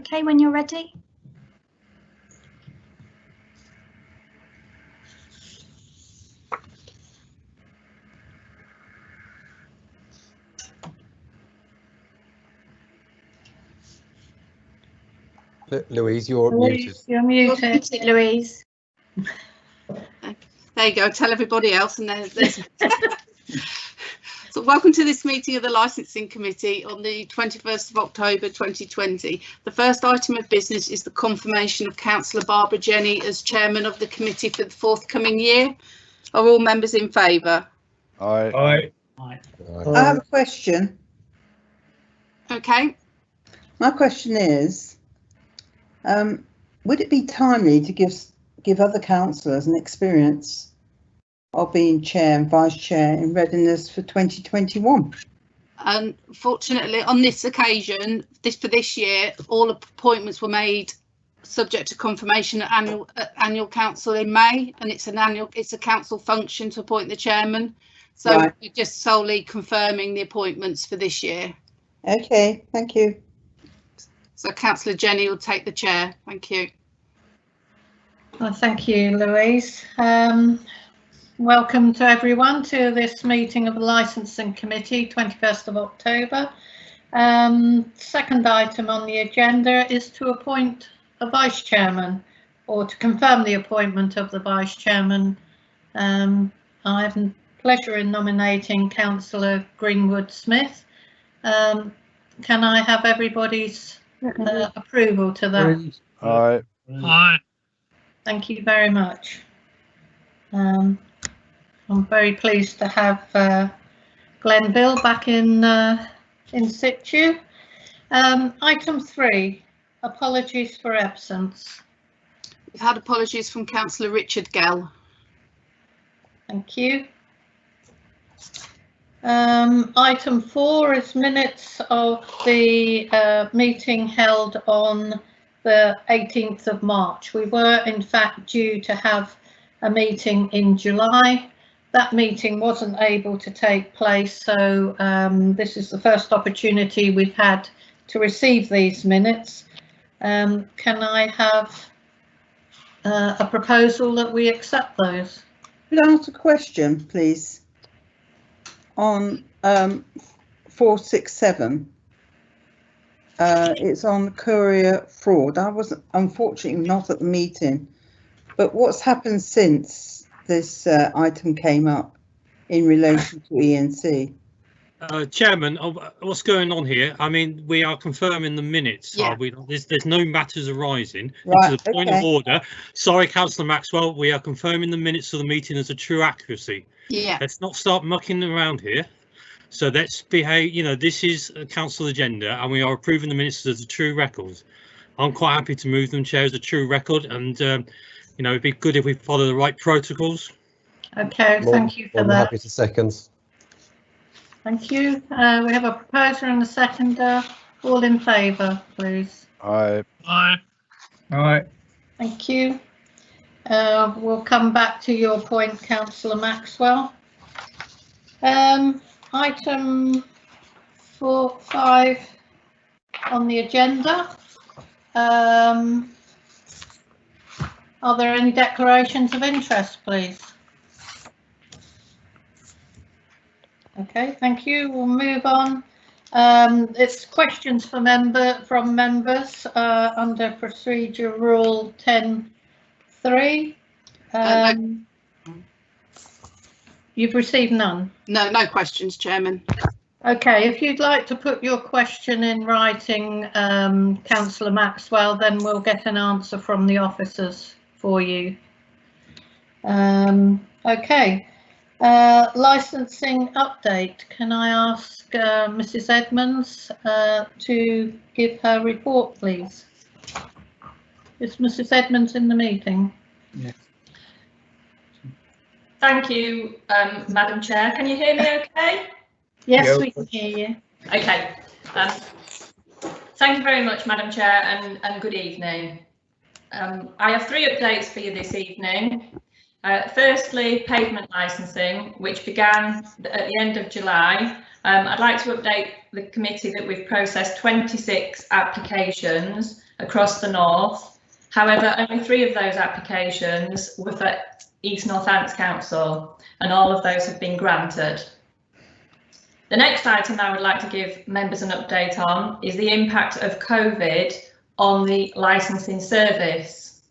Okay, when you're ready. Louise, you're muted. You're muted, Louise. There you go. Tell everybody else, and there's. So welcome to this meeting of the Licensing Committee on the 21st of October 2020. The first item of business is the confirmation of Councillor Barbara Jenny as chairman of the committee for the forthcoming year. Are all members in favour? Aye. I have a question. Okay. My question is, would it be timely to give other councillors an experience of being chair and vice chair in readiness for 2021? Unfortunately, on this occasion, for this year, all appointments were made subject to confirmation at annual council in May, and it's a council function to appoint the chairman. So right. We're just solely confirming the appointments for this year. Okay, thank you. So Councillor Jenny will take the chair. Thank you. Well, thank you, Louise. Welcome to everyone to this meeting of the Licensing Committee, 21st of October. Second item on the agenda is to appoint a vice chairman, or to confirm the appointment of the vice chairman. I have the pleasure in nominating Councillor Greenwood Smith. Can I have everybody's approval to that? Aye. Aye. Thank you very much. I'm very pleased to have Glenville back in situ. Item 3, apologies for absence. We've had apologies from Councillor Richard Gell. Thank you. Item 4 is minutes of the meeting held on the 18th of March. We were in fact due to have a meeting in July. That meeting wasn't able to take place, so this is the first opportunity we've had to receive these minutes. Can I have a proposal that we accept those? Could I ask a question, please? On 467, it's on courier fraud. I was unfortunately not at the meeting, but what's happened since this item came up in relation to ENC? Chairman, what's going on here? I mean, we are confirming the minutes. Yeah. Are we? There's no matters arising. Right, To the point of order. Sorry, Councillor Maxwell, we are confirming the minutes of the meeting as a true accuracy. Yeah. Let's not start mucking around here. So let's behave. You know, this is a council agenda, and we are approving the minutes as a true record. I'm quite happy to move them, Chair, as a true record, and you know, it'd be good if we follow the right protocols. Okay, thank you for that. Happy to second. Thank you. We have a proposer and a seconder. All in favour, please. Aye. Aye. Aye. Thank you. We'll come back to your point, Councillor Maxwell. Item 5 on the agenda. Are there any declarations of interest, please? Okay, thank you. We'll move on. It's questions from members under Procedure Rule 10.3. You've received none? No questions, Chairman. Okay, if you'd like to put your question in writing, Councillor Maxwell, then we'll get an answer from the officers for you. Okay, licensing update. Can I ask Mrs. Edmonds to give her report, please? Is Mrs. Edmonds in the meeting? Yes. Thank you, Madam Chair. Can you hear me okay? Yes, Yeah. we can hear you. Okay. Thank you very much, Madam Chair, and good evening. I have 3 updates for you this evening. Firstly, pavement licensing, which began at the end of July. I'd like to update the committee that we've processed 26 applications across the north. However, only 3 of those applications were for East Northants Council, and all of those have been granted. The next item I would like to give members an update on is the impact of COVID on the licensing service.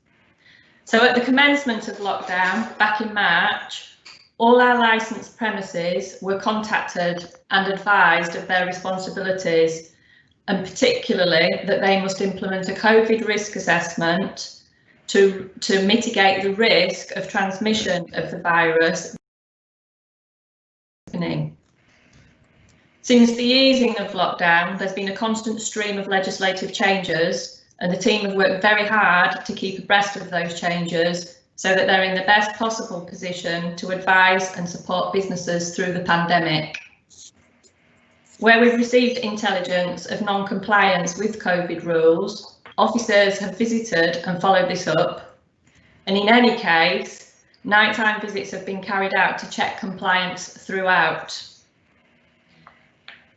So at the commencement of lockdown back in March, all our licensed premises were contacted and advised of their responsibilities, and particularly that they must implement a COVID risk assessment to mitigate the risk of transmission of the virus. Since the easing of lockdown, there's been a constant stream of legislative changes, and the team have worked very hard to keep abreast of those changes so that they're in the best possible position to advise and support businesses through the pandemic. Where we've received intelligence of non-compliance with COVID rules, officers have visited and followed this up, and in any case, nighttime visits have been carried out to check compliance throughout.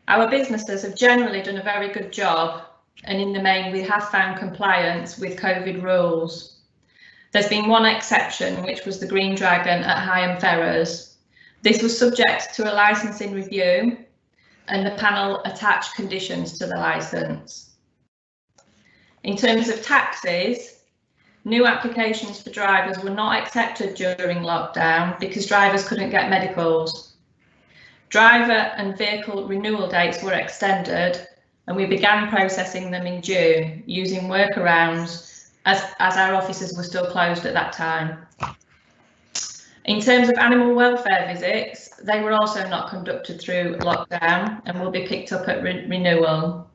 Our businesses have generally done a very good job, and in the main we have found compliance with COVID rules. There's been one exception, which was the Green Dragon at Higham Ferrers. This was subject to a licensing review, and the panel attached conditions to the licence. In terms of taxis, new applications for drivers were not accepted during lockdown because drivers couldn't get medicals. Driver and vehicle renewal dates were extended, and we began processing them in June using workarounds as our offices were still closed at that time. In terms of animal welfare visits, they were also not conducted through lockdown and will be picked up at renewal.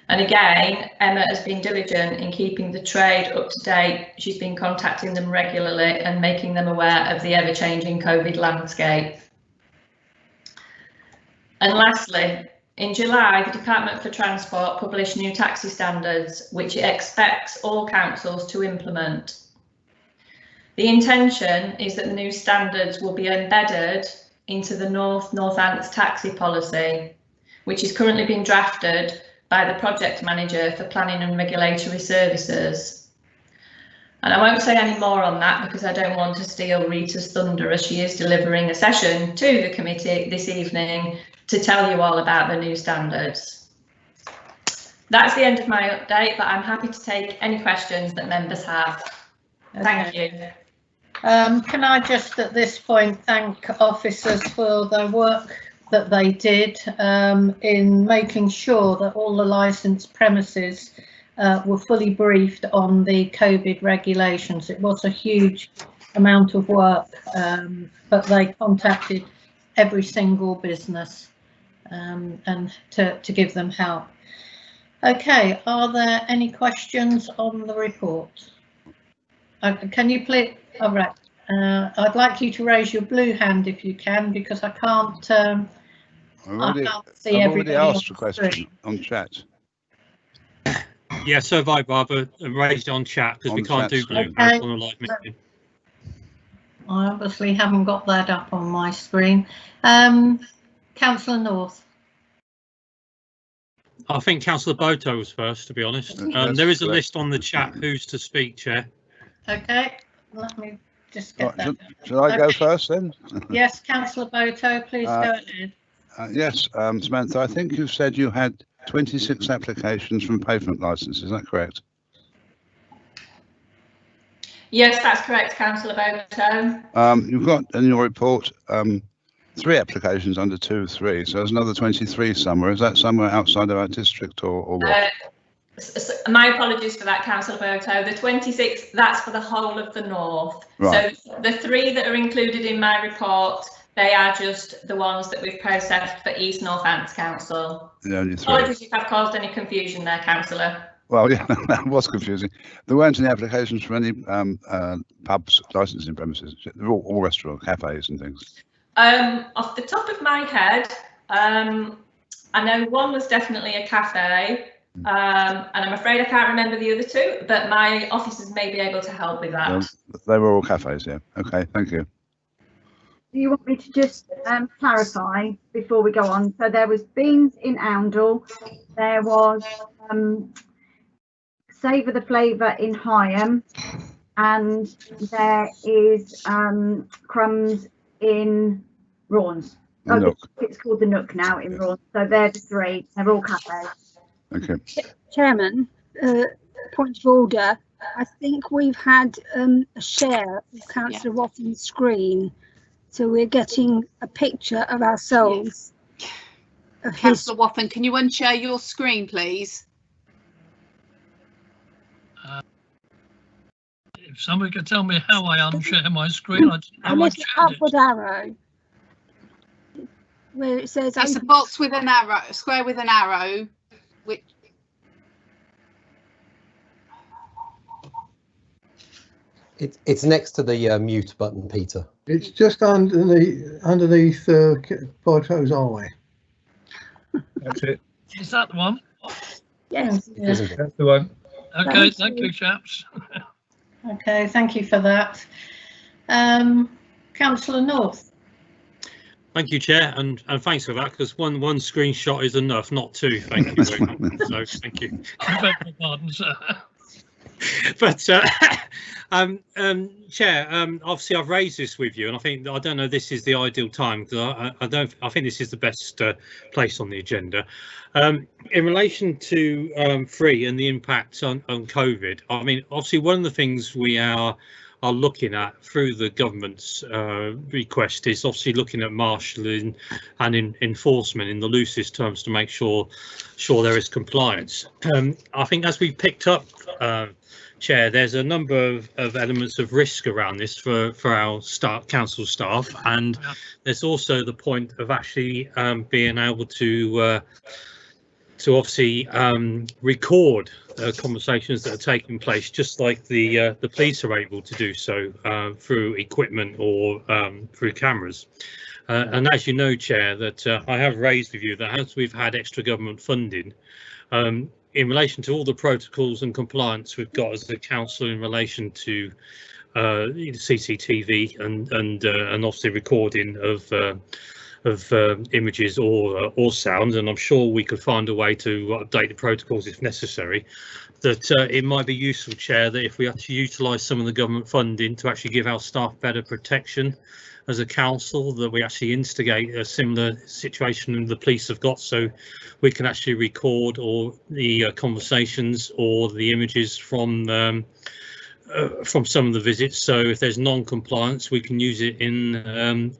And again, Emma has been diligent in keeping the trade up to date. She's been contacting them regularly and making them aware of the ever-changing COVID landscape. And lastly, in July, the Department for Transport published new taxi standards, which it expects all councils to implement. The intention is that the new standards will be embedded into the Northants taxi policy, which is currently being drafted by the project manager for planning and regulatory services. And I won't say any more on that because I don't want to steal Rita's thunder, as she is delivering a session to the committee this evening to tell you all about the new standards. That's the end of my update, but I'm happy to take any questions that members have. Thank you. Can I just at this point thank officers for their work that they did in making sure that all the licensed premises were fully briefed on the COVID regulations. It was a huge amount of work, but they contacted every single business and to give them help. Okay, are there any questions on the report? Can you please? All right. I'd like you to raise your blue hand if you can, because I can't see everybody. I've already asked a question on chat. Yeah, so have I, Barbara, raised on chat because we can't do blue hands on a live meeting. I obviously haven't got that up on my screen. Councillor North. I think Councillor Boto was first, to be honest. There is a list on the chat who's to speak, Chair. Okay, let me just get that. Should I go first then? Yes, Councillor Boto, please go ahead. Yes, Samantha, I think you said you had 26 applications from pavement licences, is that correct? Yes, that's correct, Councillor Boto. You've got in your report 3 applications under 2.3, so there's another 23 somewhere. Is that somewhere outside of our district or what? My apologies for that, Councillor Boto. The 26, that's for the whole of the north. Right. So the 3 that are included in my report, they are just the ones that we've processed for East Northants Council. The only 3. Apologies if I've caused any confusion there, Councillor. Well, yeah, that was confusing. There weren't any applications for any pubs, licensing premises. They're all restaurants, cafes and things. Off the top of my head, I know one was definitely a cafe. And I'm afraid I can't remember the other 2, but my officers may be able to help with that. Well, they were all cafes, yeah. Okay, thank you. Do you want me to just clarify before we go on? So there was Beans in Oundle, there was Savour the Flavour in Higham, and there is Crumbs in Raunds. Oh, Nook. it's called the Nook now in Raunds. So they're the three. They're all cafes. Okay. Chairman, point of order. I think we've had a share of Councillor Wathen's screen, so we're getting a picture of ourselves. Of Councillor Wathen, can you unshare your screen, please? If somebody could tell me how I unshare my screen, I'd a little upward arrow where it says it's a box with an arrow, a square with an arrow, which it's next to the mute button, Peter. It's just underneath Photos Eye. That's it. Is that the one? Yes. That's the one. Okay, thank you, chaps. Okay, thank you for that. Councillor North. Thank you, Chair, and thanks for that, because one screenshot is enough, not two. Thank you very much. So thank you. I beg your pardon, sir. But Chair, obviously I've raised this with you, and I don't know this is the ideal time, because I think this is the best place on the agenda. In relation to Free and the impact on COVID, I mean, obviously one of the things we are looking at through the government's request is obviously looking at marshalling and enforcement in the loosest terms to make sure there is compliance. I think as we picked up, Chair, there's a number of elements of risk around this for our council staff, and there's also the point of actually being able to obviously record conversations that are taking place, just like the police are able to do so through equipment or through cameras. And as you know, Chair, that I have raised with you that as we've had extra government funding, in relation to all the protocols and compliance we've got as a council in relation to CCTV and obviously recording of images or sound, and I'm sure we could find a way to update the protocols if necessary, that it might be useful, Chair, that if we have to utilise some of the government funding to actually give our staff better protection as a council, that we actually instigate a similar situation the police have got, so we can actually record all the conversations or the images from some of the visits. So if there's non-compliance, we can use it in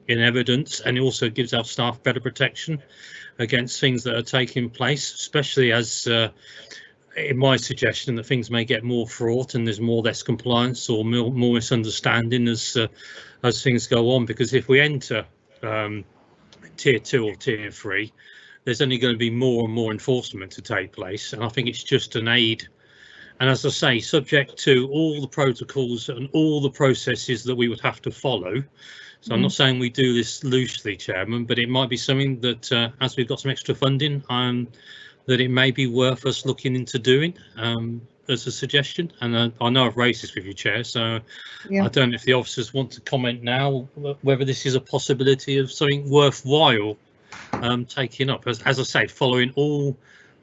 evidence, and it also gives our staff better protection against things that are taking place, especially as in my suggestion that things may get more fraught and there's less compliance or more misunderstanding as things go on, because if we enter tier 2 or tier 3, there's only going to be more and more enforcement to take place, and I think it's just an aid. And as I say, subject to all the protocols and all the processes that we would have to follow. So I'm not saying we do this loosely, Chairman, but it might be something that as we've got some extra funding, that it may be worth us looking into doing as a suggestion. And I know I've raised this with you, Chair, so I don't know if the officers want to comment now whether this is a possibility of something worthwhile taking up, as I say, following all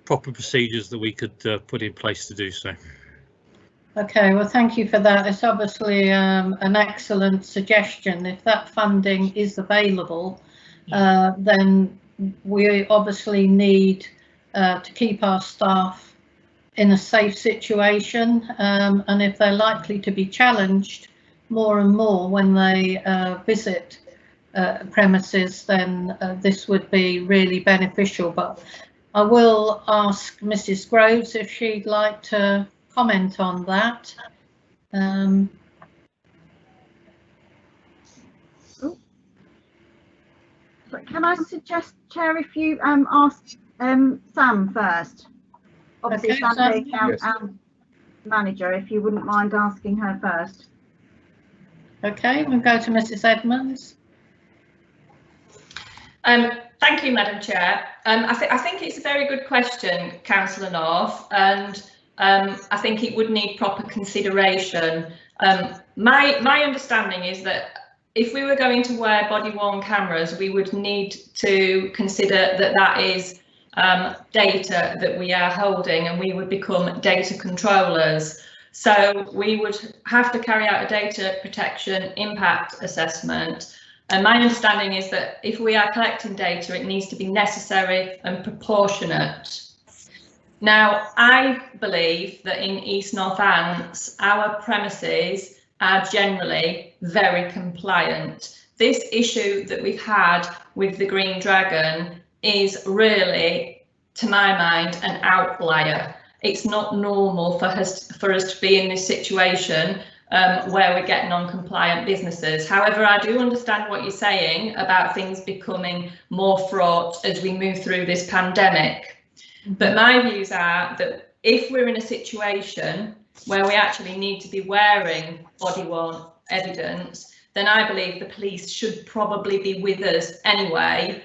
proper procedures that we could put in place to do so. Okay, well, thank you for that. It's obviously an excellent suggestion. If that funding is available, then we obviously need to keep our staff in a safe situation, and if they're likely to be challenged more and more when they visit premises, then this would be really beneficial. But I will ask Mrs. Groves if she'd like to comment on that. But can I suggest, Chair, if you ask Sam first? Obviously, Okay, Sam being our manager, if you wouldn't mind asking her first. Okay, we'll go to Mrs. Edmonds. Thank you, Madam Chair. I think it's a very good question, Councillor North, and I think it would need proper consideration. My understanding is that if we were going to wear body-worn cameras, we would need to consider that is data that we are holding, and we would become data controllers. So we would have to carry out a data protection impact assessment. And my understanding is that if we are collecting data, it needs to be necessary and proportionate. Now, I believe that in East Northants, our premises are generally very compliant. This issue that we've had with the Green Dragon is really, to my mind, an outlier. It's not normal for us to be in this situation where we get non-compliant businesses. However, I do understand what you're saying about things becoming more fraught as we move through this pandemic. But my views are that if we're in a situation where we actually need to be wearing body-worn evidence, then I believe the police should probably be with us anyway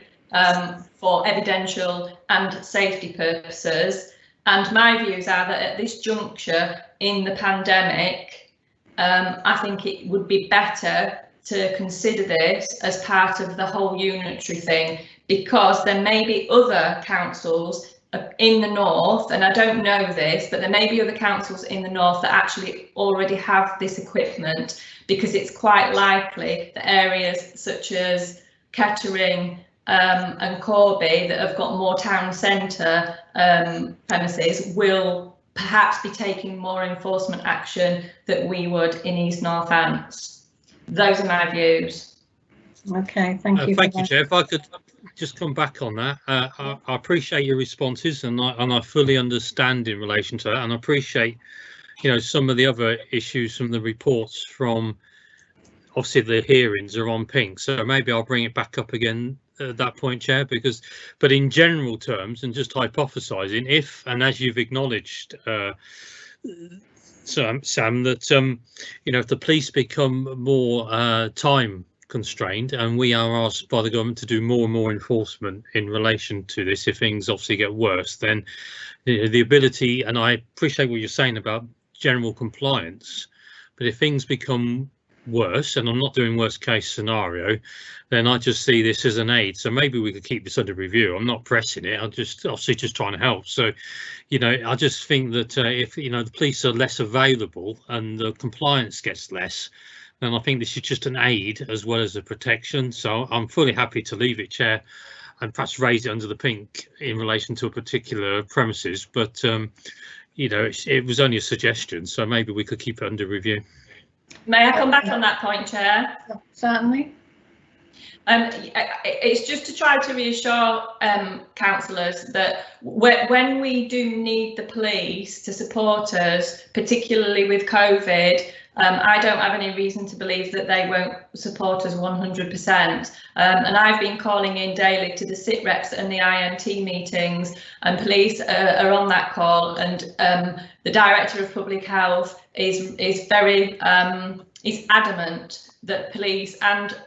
for evidential and safety purposes. And my views are that at this juncture in the pandemic, I think it would be better to consider this as part of the whole unitary thing, because there may be other councils in the north, and I don't know this, but there may be other councils in the north that actually already have this equipment, because it's quite likely that areas such as Kettering and Corby that have got more town centre premises will perhaps be taking more enforcement action than we would in East Northants. Those are my views. Okay, thank you. Thank you, Chair. If I could just come back on that, I appreciate your responses, and I fully understand in relation to that, and I appreciate, you know, some of the other issues, some of the reports from, obviously the hearings are on pink, so maybe I'll bring it back up again at that point, Chair, but in general terms, and just hypothesising, if, and as you've acknowledged, Sam, that you know, if the police become more time constrained and we are asked by the government to do more and more enforcement in relation to this, if things obviously get worse, then the ability, and I appreciate what you're saying about general compliance, but if things become worse, and I'm not doing worst case scenario, then I just see this as an aid. So maybe we could keep this under review. I'm not pressing it, I'm just obviously just trying to help. So, you know, I just think that if, you know, the police are less available and the compliance gets less, then I think this is just an aid as well as a protection. So I'm fully happy to leave it, Chair, and perhaps raise it under the pink in relation to a particular premises. But, you know, it was only a suggestion, so maybe we could keep it under review. May I come back on that point, Chair? Certainly. It's just to try to reassure councillors that when we do need the police to support us, particularly with COVID, I don't have any reason to believe that they won't support us 100%. And I've been calling in daily to the sit reps and the IMT meetings, and police are on that call. And the Director of Public Health is very is adamant that police and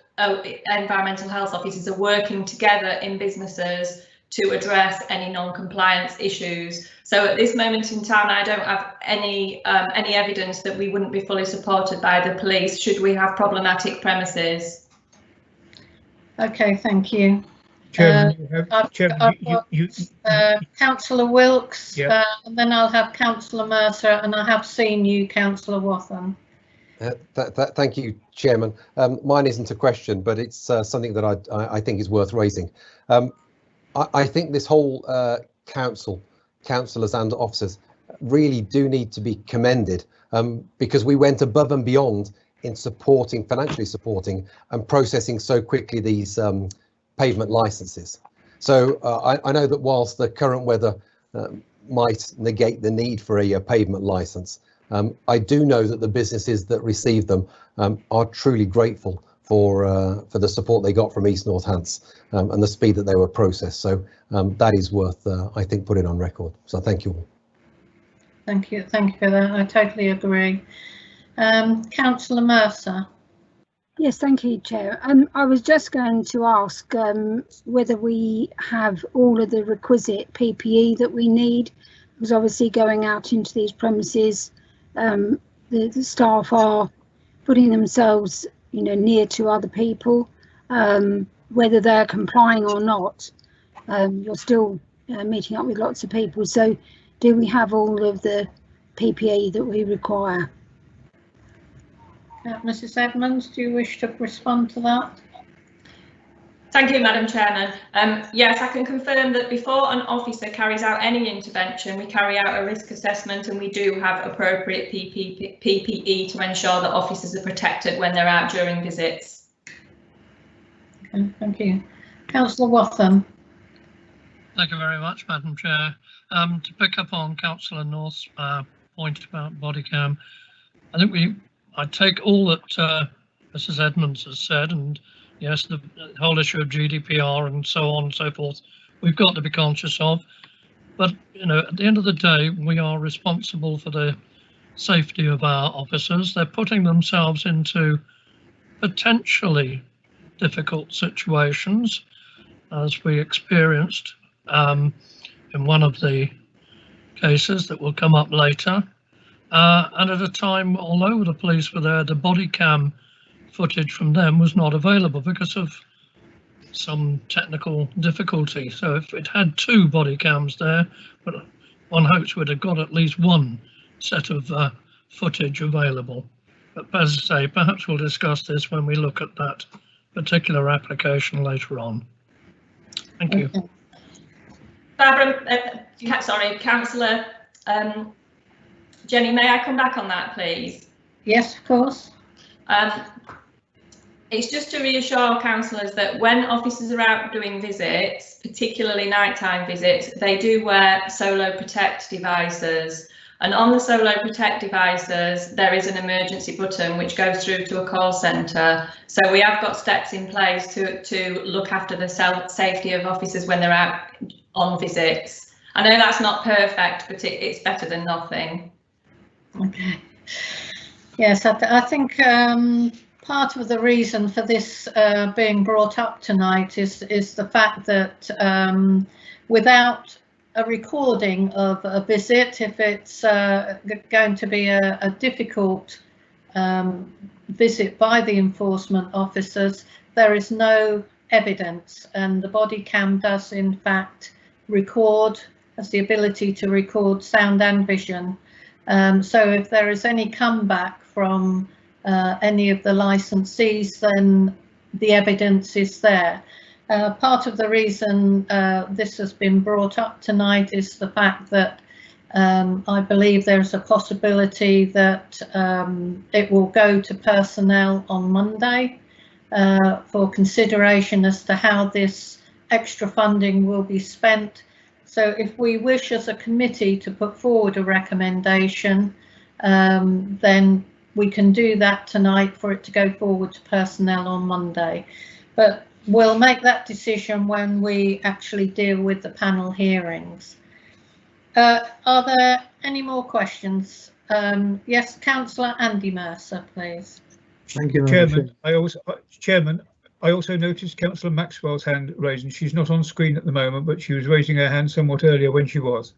environmental health officers are working together in businesses to address any non-compliance issues. So at this moment in time, I don't have any evidence that we wouldn't be fully supported by the police should we have problematic premises. Okay, thank you. Chairman, Councillor Wilkes, yeah. And then I'll have Councillor Mercer, and I have seen you, Councillor Wathen. Thank you, Chairman. Mine isn't a question, but it's something that I think is worth raising. I think this whole councillors and officers really do need to be commended, because we went above and beyond in financially supporting and processing so quickly these pavement licenses. So I know that whilst the current weather might negate the need for a pavement license, I do know that the businesses that receive them are truly grateful for the support they got from East Northants and the speed that they were processed. So that is worth, I think, putting on record. So thank you all. Thank you for that. I totally agree. Councillor Mercer. Yes, thank you, Chair. I was just going to ask whether we have all of the requisite PPE that we need, because obviously going out into these premises, the staff are putting themselves, you know, near to other people, whether they're complying or not. You're still meeting up with lots of people. So do we have all of the PPE that we require? Mrs Edmonds, do you wish to respond to that? Thank you, Madam Chairman. Yes, I can confirm that before an officer carries out any intervention, we carry out a risk assessment, and we do have appropriate PPE to ensure that officers are protected when they're out during visits. Okay, thank you. Councillor Wathen. Thank you very much, Madam Chair. To pick up on Councillor North's point about body cam, I take all that Mrs Edmonds has said, and yes, the whole issue of GDPR and so on and so forth, we've got to be conscious of. But, you know, at the end of the day, we are responsible for the safety of our officers. They're putting themselves into potentially difficult situations, as we experienced in one of the cases that will come up later. And at a time, although the police were there, the body cam footage from them was not available because of some technical difficulty. So if it had 2 body cams there, but one hopes we'd have got at least one set of footage available. But as I say, perhaps we'll discuss this when we look at that particular application later on. Thank you. Barbara, sorry, Councillor Jenny, may I come back on that, please? Yes, of course. It's just to reassure councillors that when officers are out doing visits, particularly nighttime visits, they do wear Solo Protect devices. And on the Solo Protect devices, there is an emergency button which goes through to a call centre. So we have got steps in place to look after the safety of officers when they're out on visits. I know that's not perfect, but it's better than nothing. Okay. Yes, I think part of the reason for this being brought up tonight is the fact that without a recording of a visit, if it's going to be a difficult visit by the enforcement officers, there is no evidence, and the body cam does in fact record, has the ability to record sound and vision. So if there is any comeback from any of the licensees, then the evidence is there. Part of the reason this has been brought up tonight is the fact that I believe there's a possibility that it will go to personnel on Monday for consideration as to how this extra funding will be spent. So if we wish as a committee to put forward a recommendation, then we can do that tonight for it to go forward to personnel on Monday. But we'll make that decision when we actually deal with the panel hearings. Are there any more questions? Yes, Councillor Andy Mercer, please. Thank you, Chairman. I also noticed Councillor Maxwell's hand raising. She's not on screen at the moment, but she was raising her hand somewhat earlier when she was.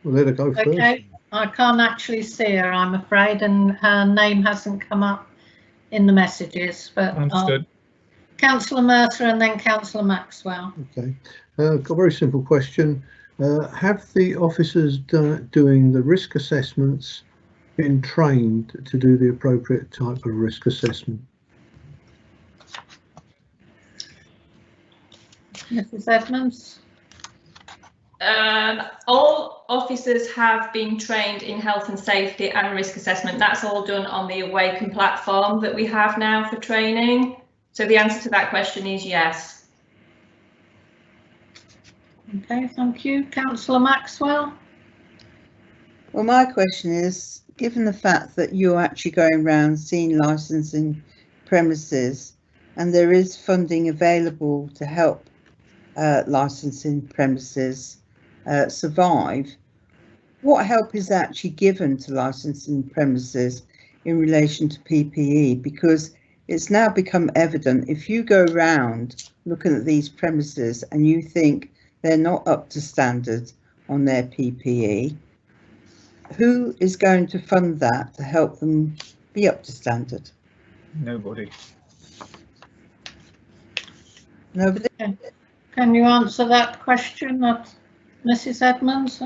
Well, let her go first. Okay, I can't actually see her, I'm afraid, and her name hasn't come up in the messages. But understood. Councillor Mercer and then Councillor Maxwell. Okay, got a very simple question. Have the officers doing the risk assessments been trained to do the appropriate type of risk assessment? Mrs Edmonds. All officers have been trained in health and safety and risk assessment. That's all done on the Awaken platform that we have now for training. So the answer to that question is yes. Okay, thank you. Councillor Maxwell. Well, my question is, given the fact that you're actually going around seeing licensing premises and there is funding available to help licensing premises survive, what help is actually given to licensing premises in relation to PPE? Because it's now become evident, if you go around looking at these premises and you think they're not up to standard on their PPE, who is going to fund that to help them be up to standard? Nobody. Nobody? Can you answer that question? Mrs Edmonds?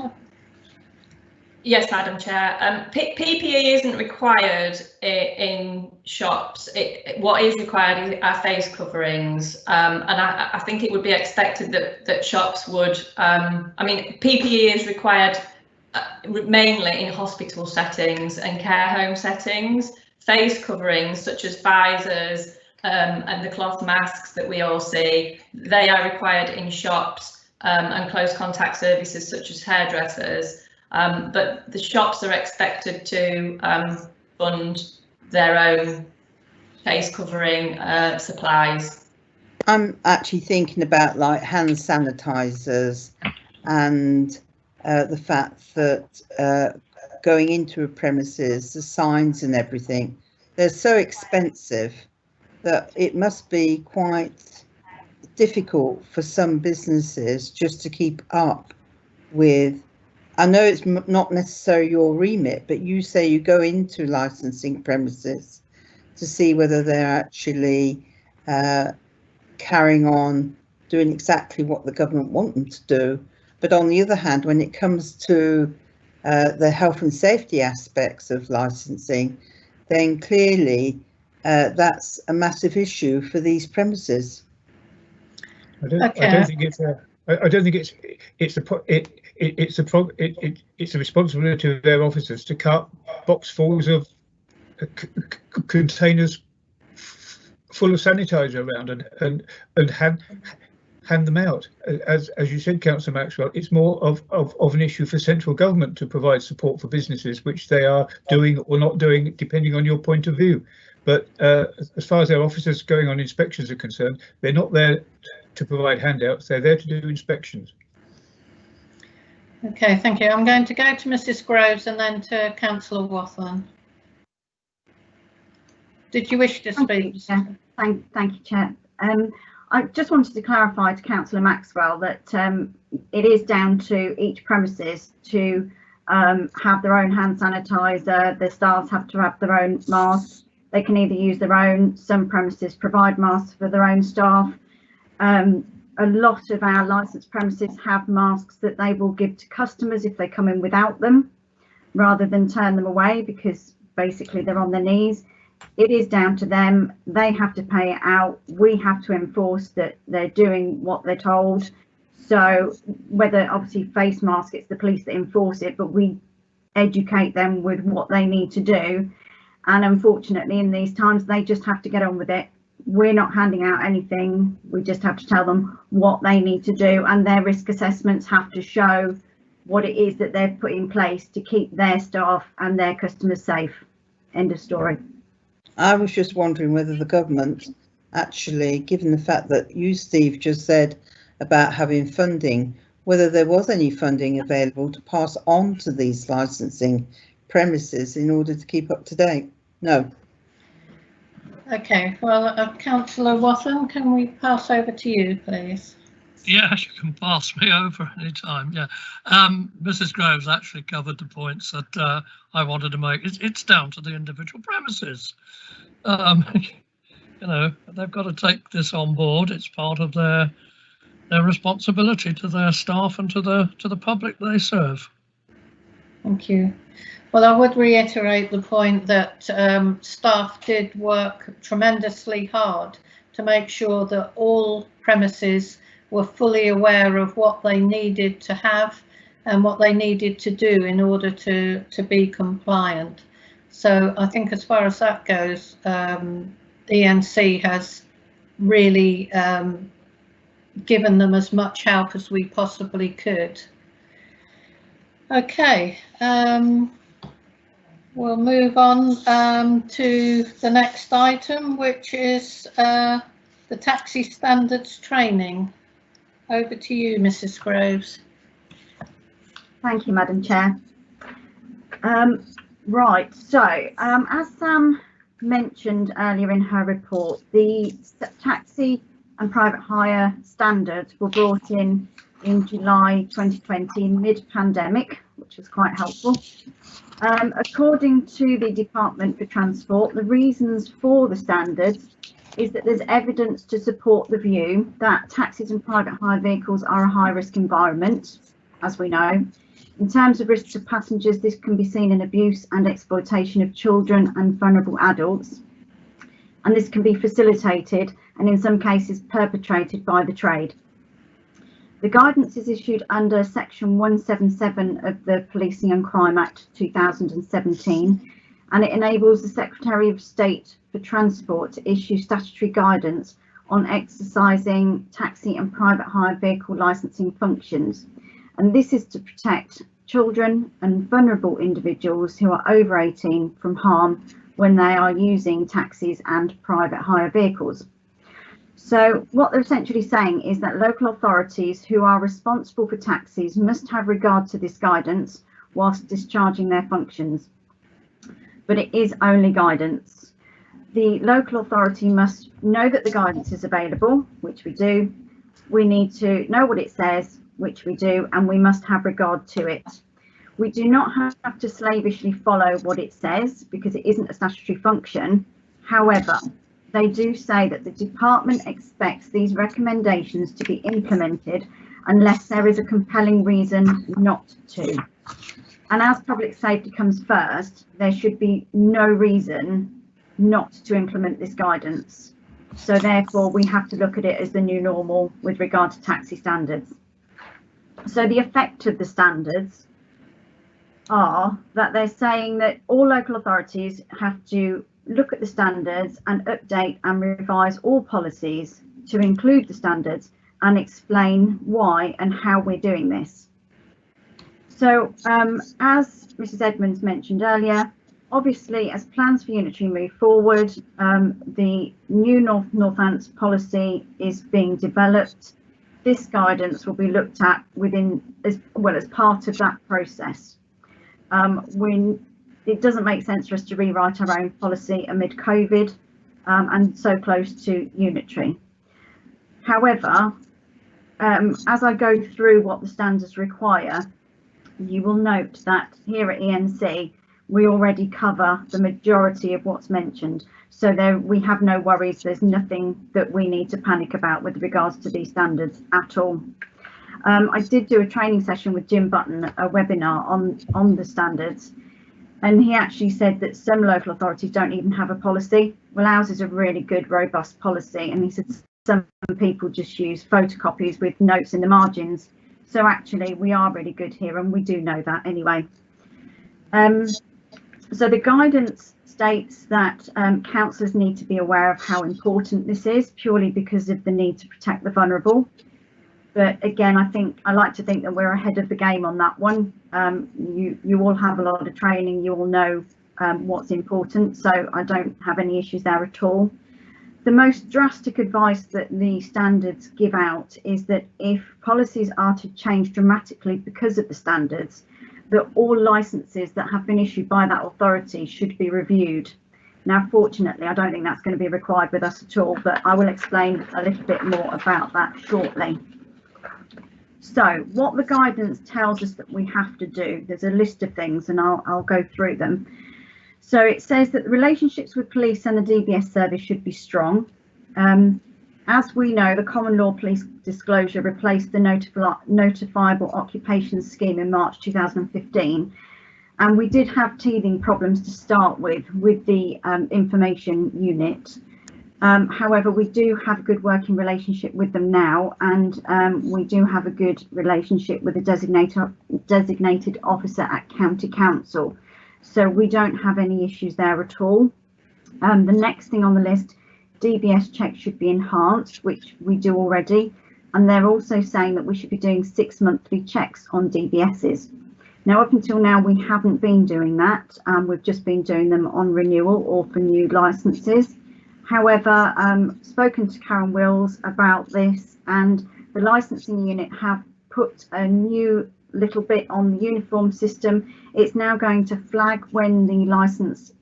Yes, Madam Chair. PPE isn't required in shops. What is required are face coverings, and I think it would be expected that shops would. I mean, PPE is required mainly in hospital settings and care home settings. Face coverings such as visors and the cloth masks that we all see, they are required in shops and close contact services such as hairdressers. But the shops are expected to fund their own face covering supplies. I'm actually thinking about like hand sanitizers and the fact that going into a premises, the signs and everything, they're so expensive that it must be quite difficult for some businesses just to keep up with. I know it's not necessarily your remit, but you say you go into licensing premises to see whether they're actually carrying on doing exactly what the government want them to do. But on the other hand, when it comes to the health and safety aspects of licensing, then clearly that's a massive issue for these premises. I don't think it's a responsibility of their officers to cut boxfuls of containers full of sanitizer around and hand them out. As you said, Councillor Maxwell, it's more of an issue for central government to provide support for businesses, which they are doing or not doing, depending on your point of view. But as far as their officers going on inspections are concerned, they're not there to provide handouts, they're there to do inspections. Okay, thank you. I'm going to go to Mrs Groves and then to Councillor Wathen. Did you wish to speak? Thank you, Chair. I just wanted to clarify to Councillor Maxwell that it is down to each premises to have their own hand sanitizer. The staff have to have their own masks. They can either use their own, some premises provide masks for their own staff. A lot of our licensed premises have masks that they will give to customers if they come in without them, rather than turn them away because basically they're on their knees. It is down to them. They have to pay it out. We have to enforce that they're doing what they're told. So whether obviously face mask, it's the police that enforce it, but we educate them with what they need to do. And unfortunately, in these times, they just have to get on with it. We're not handing out anything. We just have to tell them what they need to do, and their risk assessments have to show what it is that they've put in place to keep their staff and their customers safe. End of story. I was just wondering whether the government actually, given the fact that you, Steve, just said about having funding, whether there was any funding available to pass on to these licensing premises in order to keep up to date. No. Okay, well, Councillor Wathen, can we pass over to you, please? Yeah, you can pass me over any time. Yeah, Mrs Groves actually covered the points that I wanted to make. It's down to the individual premises. You know, they've got to take this on board. It's part of their responsibility to their staff and to the public they serve. Thank you. Well, I would reiterate the point that staff did work tremendously hard to make sure that all premises were fully aware of what they needed to have and what they needed to do in order to be compliant. So I think as far as that goes, ENC has really given them as much help as we possibly could. Okay. We'll move on to the next item, which is the taxi standards training. Over to you, Mrs Groves. Thank you, Madam Chair. Right, so as Sam mentioned earlier in her report, the taxi and private hire standards were brought in July 2020, mid-pandemic, which was quite helpful. According to the Department for Transport, the reasons for the standards is that there's evidence to support the view that taxis and private hire vehicles are a high-risk environment, as we know. In terms of risks to passengers, this can be seen in abuse and exploitation of children and vulnerable adults. And this can be facilitated and in some cases perpetrated by the trade. The guidance is issued under Section 177 of the Policing and Crime Act 2017, and it enables the Secretary of State for Transport to issue statutory guidance on exercising taxi and private hire vehicle licensing functions. And this is to protect children and vulnerable individuals who are over 18 from harm when they are using taxis and private hire vehicles. So what they're essentially saying is that local authorities who are responsible for taxis must have regard to this guidance whilst discharging their functions. But it is only guidance. The local authority must know that the guidance is available, which we do. We need to know what it says, which we do, and we must have regard to it. We do not have to slavishly follow what it says because it isn't a statutory function. However, they do say that the department expects these recommendations to be implemented unless there is a compelling reason not to. And as public safety comes first, there should be no reason not to implement this guidance. So therefore, we have to look at it as the new normal with regard to taxi standards. So the effect of the standards are that they're saying that all local authorities have to look at the standards and update and revise all policies to include the standards and explain why and how we're doing this. So as Mrs. Edmonds mentioned earlier, obviously as plans for Unitary move forward, the new Northants policy is being developed. This guidance will be looked at within as part of that process. It doesn't make sense for us to rewrite our own policy amid COVID and so close to Unitary. However, as I go through what the standards require, you will note that here at ENC, we already cover the majority of what's mentioned. So there we have no worries. There's nothing that we need to panic about with regards to these standards at all. I did do a training session with Jim Button, a webinar on the standards, and he actually said that some local authorities don't even have a policy. Well, ours is a really good, robust policy, and he said some people just use photocopies with notes in the margins. So actually, we are really good here, and we do know that anyway. So the guidance states that councillors need to be aware of how important this is, purely because of the need to protect the vulnerable. But again, I like to think that we're ahead of the game on that one. You all have a lot of training, you all know what's important, so I don't have any issues there at all. The most drastic advice that the standards give out is that if policies are to change dramatically because of the standards, that all licences that have been issued by that authority should be reviewed. Now, fortunately, I don't think that's going to be required with us at all, but I will explain a little bit more about that shortly. So what the guidance tells us that we have to do, there's a list of things and I'll go through them. So it says that the relationships with police and the DBS service should be strong. As we know, the common law police disclosure replaced the notifiable occupations scheme in March 2015. And we did have teething problems to start with the information unit. However, we do have a good working relationship with them now, and we do have a good relationship with the designated officer at County Council. So we don't have any issues there at all. The next thing on the list, DBS checks should be enhanced, which we do already. And they're also saying that we should be doing 6 monthly checks on DBSs. Now, up until now, we haven't been doing that. We've just been doing them on renewal or for new licenses. However, spoken to Karen Wills about this, and the licensing unit have put a new little bit on the uniform system. It's now going to flag when the license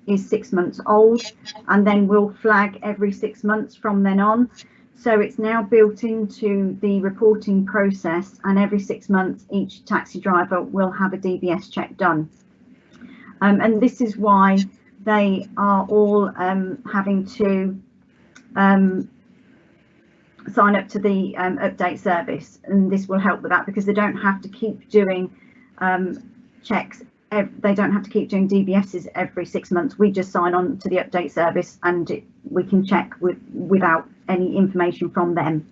is 6 months old, and then will flag every 6 months from then on. So it's now built into the reporting process, and every 6 months each taxi driver will have a DBS check done. And this is why they are all having to sign up to the update service, and this will help with that because they don't have to keep doing checks. They don't have to keep doing DBSs every 6 months. We just sign on to the update service and we can check without any information from them.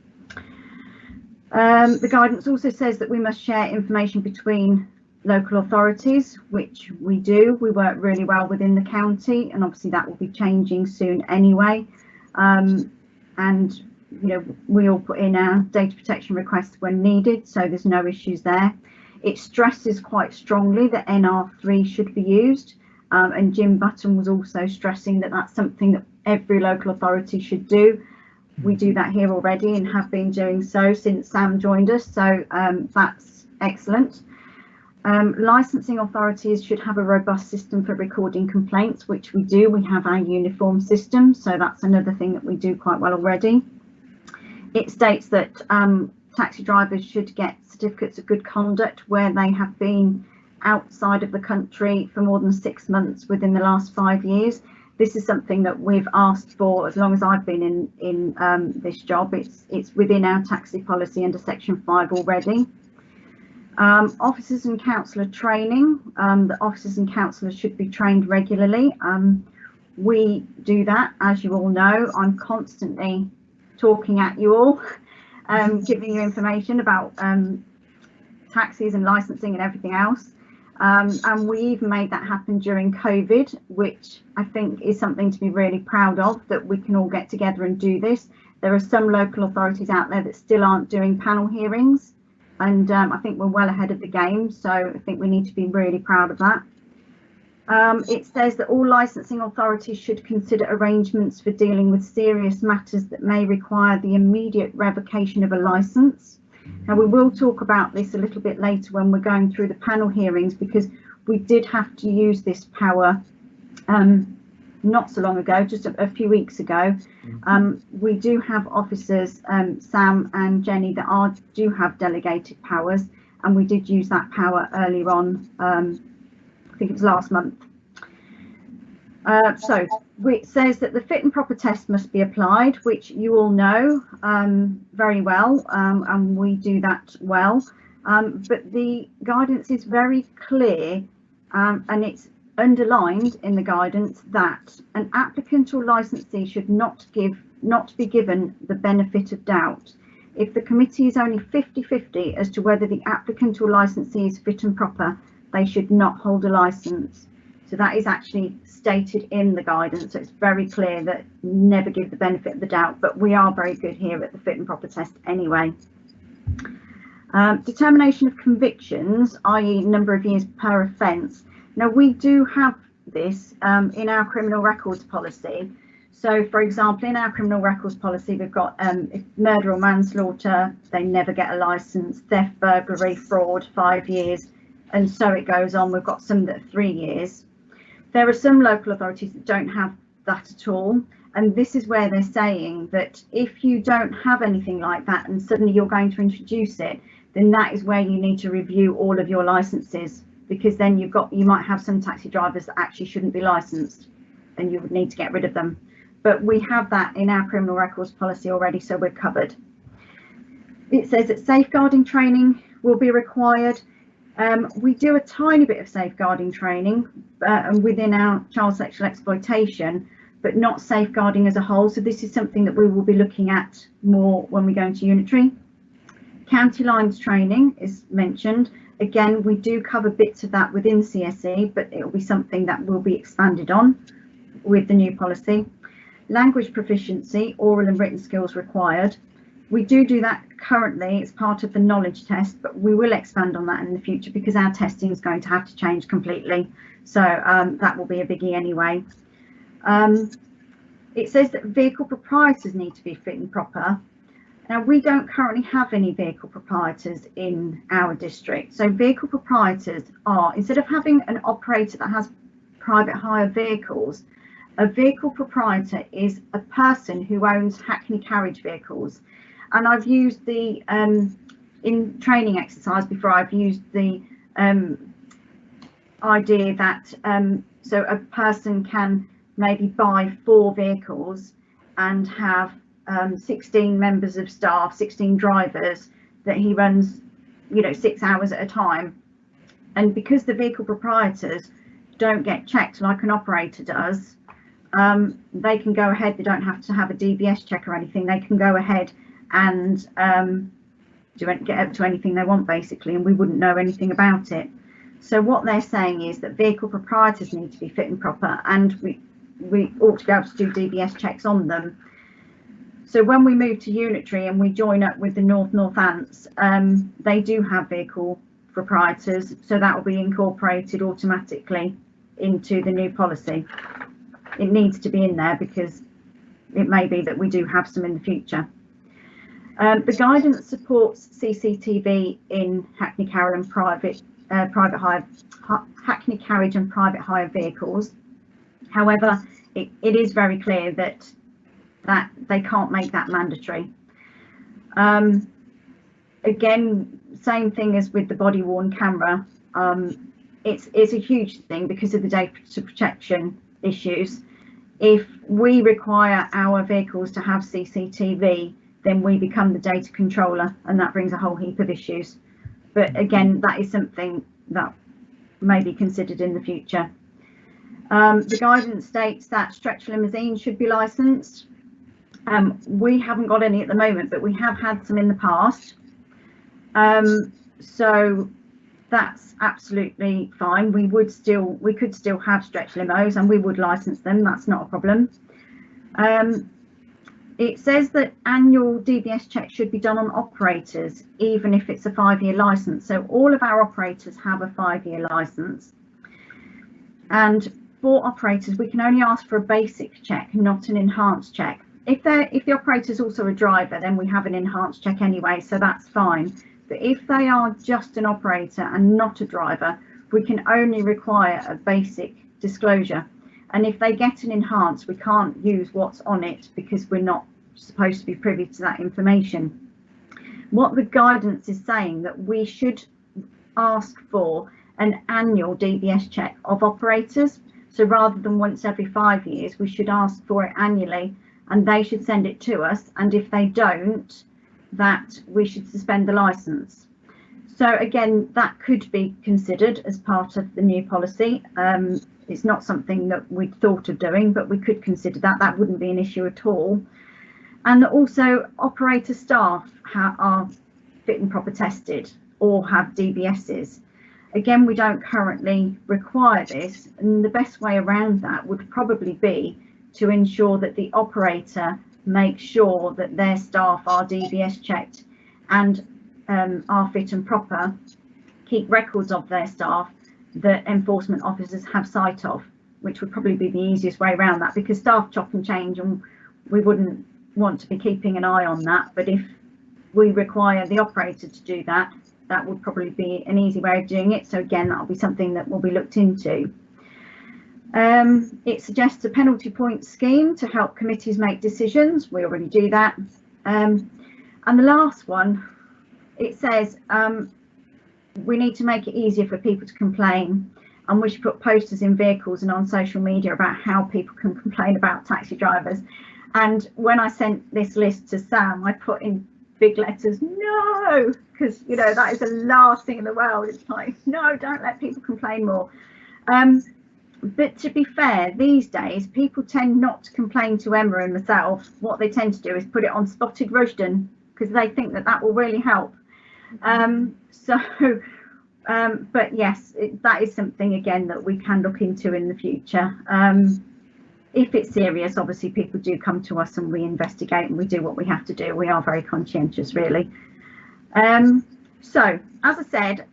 The guidance also says that we must share information between local authorities, which we do. We work really well within the county, and obviously that will be changing soon anyway. And you know, we all put in our data protection requests when needed, so there's no issues there. It stresses quite strongly that NR3 should be used, and Jim Button was also stressing that that's something that every local authority should do. We do that here already and have been doing so since Sam joined us, so that's excellent. Licensing authorities should have a robust system for recording complaints, which we do. We have our uniform system, so that's another thing that we do quite well already. It states that taxi drivers should get certificates of good conduct where they have been outside of the country for more than 6 months within the last 5 years. This is something that we've asked for as long as I've been in this job. It's within our taxi policy under Section 5 already. Officers and councillor training. The officers and councillors should be trained regularly. We do that, as you all know. I'm constantly talking at you all, giving you information about taxis and licensing and everything else. And we even made that happen during COVID, which I think is something to be really proud of, that we can all get together and do this. There are some local authorities out there that still aren't doing panel hearings, and I think we're well ahead of the game, so I think we need to be really proud of that. It says that all licensing authorities should consider arrangements for dealing with serious matters that may require the immediate revocation of a licence. Now, we will talk about this a little bit later when we're going through the panel hearings, because we did have to use this power not so long ago, just a few weeks ago. We do have officers, Sam and Jenny, that do have delegated powers, and we did use that power earlier on, I think it was last month. So it says that the fit and proper test must be applied, which you all know very well, and we do that well. But the guidance is very clear, and it's underlined in the guidance that an applicant or licensee should not be given the benefit of doubt. If the committee is only 50-50 as to whether the applicant or licensee is fit and proper, they should not hold a licence. So that is actually stated in the guidance. So it's very clear that never give the benefit of the doubt, but we are very good here at the fit and proper test anyway. Determination of convictions, i.e. number of years per offence. Now, we do have this in our criminal records policy. So, for example, in our criminal records policy, we've got if murder or manslaughter, they never get a licence, theft, burglary, fraud, 5 years, and so it goes on. We've got some that are 3 years. There are some local authorities that don't have that at all. And this is where they're saying that if you don't have anything like that and suddenly you're going to introduce it, then that is where you need to review all of your licenses, because then you might have some taxi drivers that actually shouldn't be licensed and you would need to get rid of them. But we have that in our criminal records policy already, so we're covered. It says that safeguarding training will be required. We do a tiny bit of safeguarding training within our child sexual exploitation, but not safeguarding as a whole. So this is something that we will be looking at more when we go into unitary. County lines training is mentioned. Again, we do cover bits of that within CSE, but it will be something that will be expanded on with the new policy. Language proficiency, oral and written skills required. We do that currently. It's part of the knowledge test, but we will expand on that in the future because our testing is going to have to change completely. So that will be a biggie anyway. It says that vehicle proprietors need to be fit and proper. Now, we don't currently have any vehicle proprietors in our district. So vehicle proprietors are, instead of having an operator that has private hire vehicles, a vehicle proprietor is a person who owns Hackney carriage vehicles. And I've used the, in training exercise before, I've used the idea that, so a person can maybe buy 4 vehicles and have 16 members of staff, 16 drivers that he runs, you know, 6 hours at a time. And because the vehicle proprietors don't get checked like an operator does, they can go ahead, they don't have to have a DBS check or anything, they can go ahead and get up to anything they want basically, and we wouldn't know anything about it. So what they're saying is that vehicle proprietors need to be fit and proper, and we ought to be able to do DBS checks on them. So when we move to Unitary and we join up with the Northants, they do have vehicle proprietors, so that will be incorporated automatically into the new policy. It needs to be in there because it may be that we do have some in the future. The guidance supports CCTV in Hackney Carriage and private Hackney Carriage and private hire vehicles. However, it is very clear that they can't make that mandatory. Again, same thing as with the body worn camera. It's a huge thing because of the data protection issues. If we require our vehicles to have CCTV, then we become the data controller, and that brings a whole heap of issues. But again, that is something that may be considered in the future. The guidance states that stretch limousines should be licensed. We haven't got any at the moment, but we have had some in the past. So that's absolutely fine. We could still have stretch limos and we would license them. That's not a problem. It says that annual DBS checks should be done on operators, even if it's a 5-year license. So all of our operators have a 5-year license. And for operators, we can only ask for a basic check, not an enhanced check. If the operator is also a driver, then we have an enhanced check anyway, so that's fine. But if they are just an operator and not a driver, we can only require a basic disclosure. And if they get an enhanced, we can't use what's on it because we're not supposed to be privy to that information. What the guidance is saying that we should ask for an annual DBS check of operators. So rather than once every 5 years, we should ask for it annually, and they should send it to us. And if they don't, that we should suspend the license. So again, that could be considered as part of the new policy. It's not something that we'd thought of doing, but we could consider that. That wouldn't be an issue at all. And also operator staff are fit and proper tested or have DBSs. Again, we don't currently require this, and the best way around that would probably be to ensure that the operator makes sure that their staff are DBS checked and are fit and proper, keep records of their staff that enforcement officers have sight of, which would probably be the easiest way around that, because staff chop and change and we wouldn't want to be keeping an eye on that. But if we require the operator to do that, that would probably be an easy way of doing it. So again, that'll be something that will be looked into. It suggests a penalty point scheme to help committees make decisions. We already do that. And the last one, it says we need to make it easier for people to complain, and we should put posters in vehicles and on social media about how people can complain about taxi drivers. And when I sent this list to Sam, I put in big letters, no, because, you know, that is the last thing in the world. It's like, no, don't let people complain more. But to be fair, these days, people tend not to complain to Emma and myself. What they tend to do is put it on Spotted Rushden, because they think that that will really help. But yes, that is something, again, that we can look into in the future. If it's serious, obviously people do come to us and we investigate and we do what we have to do. We are very conscientious, really. So, as I said,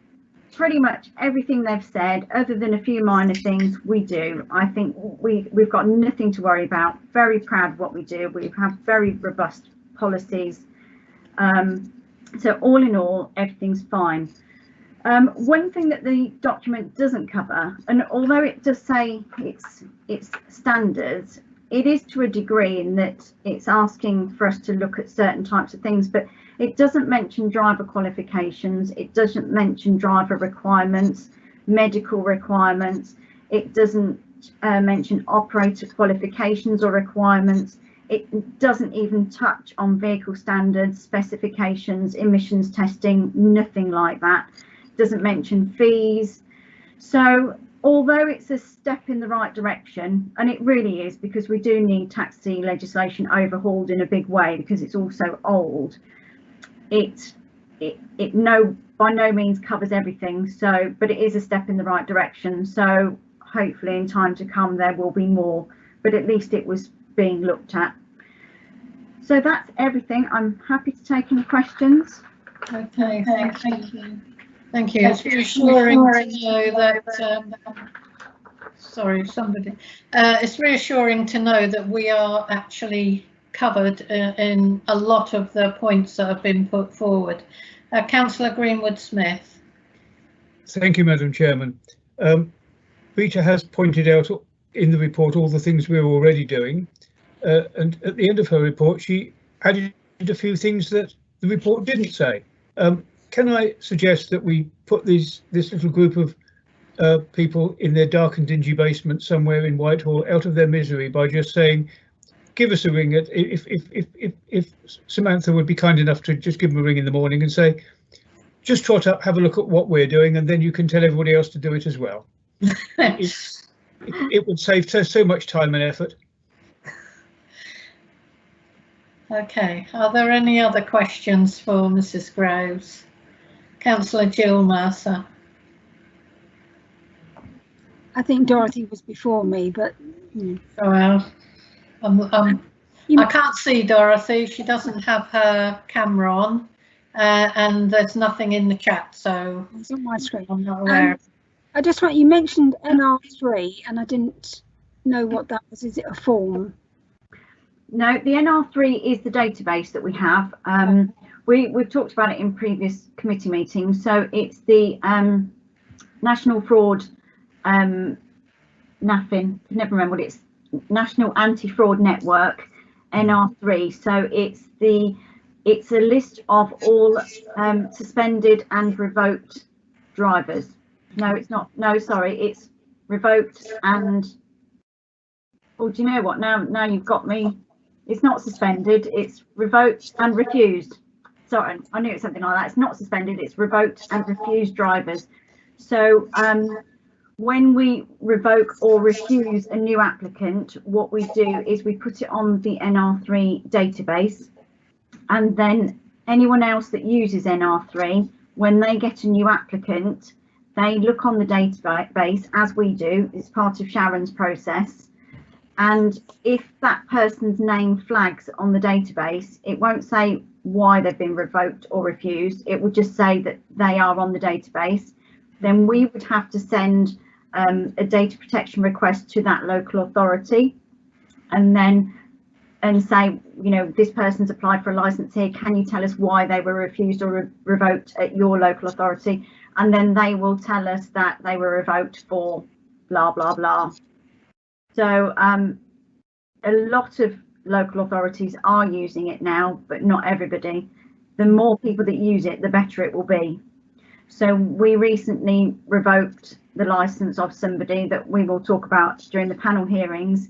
pretty much everything they've said, other than a few minor things, we do. I think we've got nothing to worry about. Very proud of what we do. We have very robust policies. So all in all, everything's fine. One thing that the document doesn't cover, and although it does say it's standards, it is to a degree in that it's asking for us to look at certain types of things, but it doesn't mention driver qualifications, it doesn't mention driver requirements, medical requirements, it doesn't mention operator qualifications or requirements. It doesn't even touch on vehicle standards, specifications, emissions testing, nothing like that. It doesn't mention fees. So although it's a step in the right direction, and it really is, because we do need taxi legislation overhauled in a big way because it's all so old, it by no means covers everything. So, but it is a step in the right direction. So hopefully in time to come there will be more, but at least it was being looked at. So that's everything. I'm happy to take any questions. Okay, thank you. Thank you. It's reassuring to know that, sorry, somebody, it's reassuring to know that we are actually covered in a lot of the points that have been put forward. Councillor Greenwood-Smith. Thank you, Madam Chairman. Rita has pointed out in the report all the things we're already doing, and at the end of her report she added a few things that the report didn't say. Can I suggest that we put this little group of people in their dark and dingy basement somewhere in Whitehall out of their misery by just saying, give us a ring if Samantha would be kind enough to just give them a ring in the morning and say, just trot up, have a look at what we're doing, and then you can tell everybody else to do it as well. It would save so much time and effort. Okay, are there any other questions for Mrs. Groves? Councillor Jill Mercer. I think Dorothy was before me, but well, I can't see Dorothy. She doesn't have her camera on, and there's nothing in the chat, so it's on my screen. I'm not aware. I just want, you mentioned NR3 and I didn't know what that was. Is it a form? No, the NR3 is the database that we have. We've talked about it in previous committee meetings. So it's the National Fraud NAFIN, never remember what it's, National Anti-Fraud Network, NR3. So it's a list of all suspended and revoked drivers. No, it's not. No, sorry, it's revoked and, oh, do you know what? Now you've got me. It's not suspended, it's revoked and refused. Sorry, I knew it was something like that. It's not suspended, it's revoked and refused drivers. So when we revoke or refuse a new applicant, what we do is we put it on the NR3 database, and then anyone else that uses NR3, when they get a new applicant, they look on the database, as we do. It's part of Sharon's process. And if that person's name flags on the database, it won't say why they've been revoked or refused. It will just say that they are on the database. Then we would have to send a data protection request to that local authority and say, you know, this person's applied for a license here. Can you tell us why they were refused or revoked at your local authority? And then they will tell us that they were revoked for blah, blah, blah. So a lot of local authorities are using it now, but not everybody. The more people that use it, the better it will be. So we recently revoked the license of somebody that we will talk about during the panel hearings,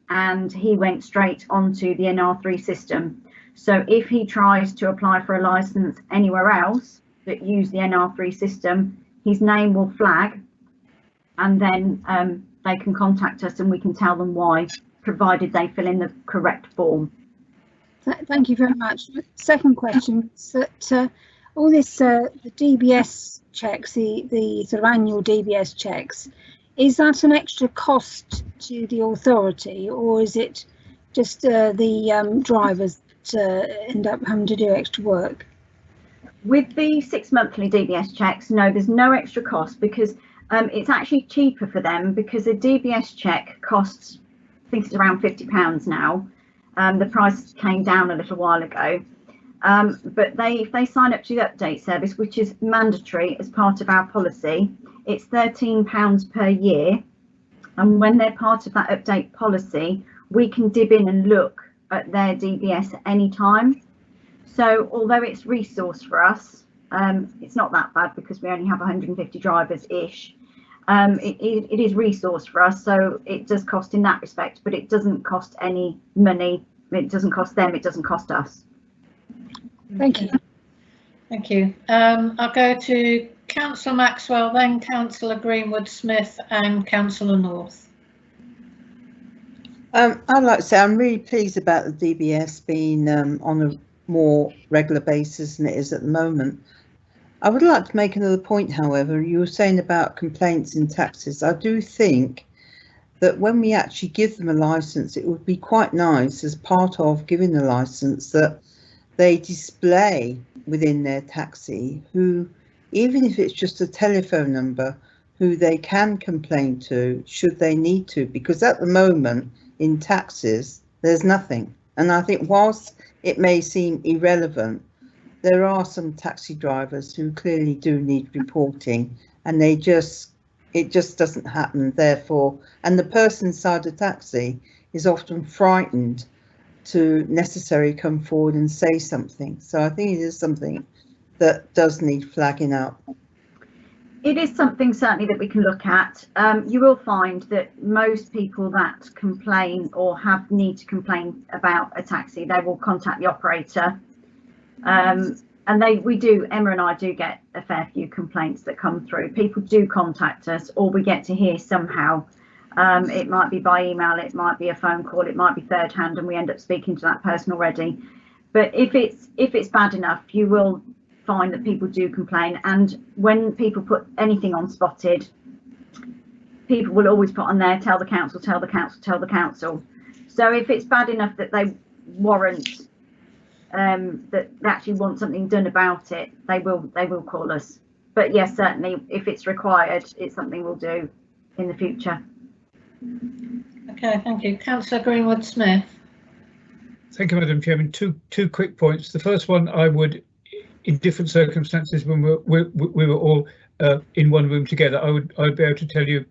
and he went straight onto the NR3 system. So if he tries to apply for a license anywhere else that use the NR3 system, his name will flag, and then they can contact us and we can tell them why, provided they fill in the correct form. Thank you very much. Second question is that all this, the DBS checks, the sort of annual DBS checks, is that an extra cost to the authority, or is it just the drivers that end up having to do extra work? With the 6 monthly DBS checks, no, there's no extra cost, because it's actually cheaper for them, because a DBS check costs, I think it's around £50 now. The price came down a little while ago, but if they sign up to the update service, which is mandatory as part of our policy, it's £13 per year. And when they're part of that update policy, we can dip in and look at their DBS at any time. So although it's resource for us, it's not that bad because we only have 150 drivers ish. It is resource for us, so it does cost in that respect, but it doesn't cost any money it doesn't cost them, it doesn't cost us. Thank you. Thank you. I'll go to Councillor Maxwell, then Councillor Greenwood-Smith and Councillor North. I'd like to say I'm really pleased about the DBS being on a more regular basis than it is at the moment. I would like to make another point, however. You were saying about complaints in taxis. I do think that when we actually give them a licence, it would be quite nice as part of giving the licence that they display within their taxi who, even if it's just a telephone number, who they can complain to should they need to, because at the moment in taxis there's nothing. And I think whilst it may seem irrelevant, there are some taxi drivers who clearly do need reporting, and it just doesn't happen, therefore, and the person inside the taxi is often frightened to necessarily come forward and say something. So I think it is something that does need flagging up. It is something certainly that we can look at. You will find that most people that complain or need to complain about a taxi, they will contact the operator. And Emma and I do get a fair few complaints that come through. People do contact us, or we get to hear somehow. It might be by email, it might be a phone call, it might be third hand, and we end up speaking to that person already. But if it's bad enough, you will find that people do complain. And when people put anything on Spotted, people will always put on there, tell the council, tell the council, tell the council. So if it's bad enough that they warrant that they actually want something done about it, they will call us. But yes, certainly if it's required, it's something we'll do in the future. Okay, thank you. Councillor Greenwood-Smith. Thank you, Madam Chairman. Two quick points. The first one, I would, in different circumstances when we were all in one room together, I would be able to tell you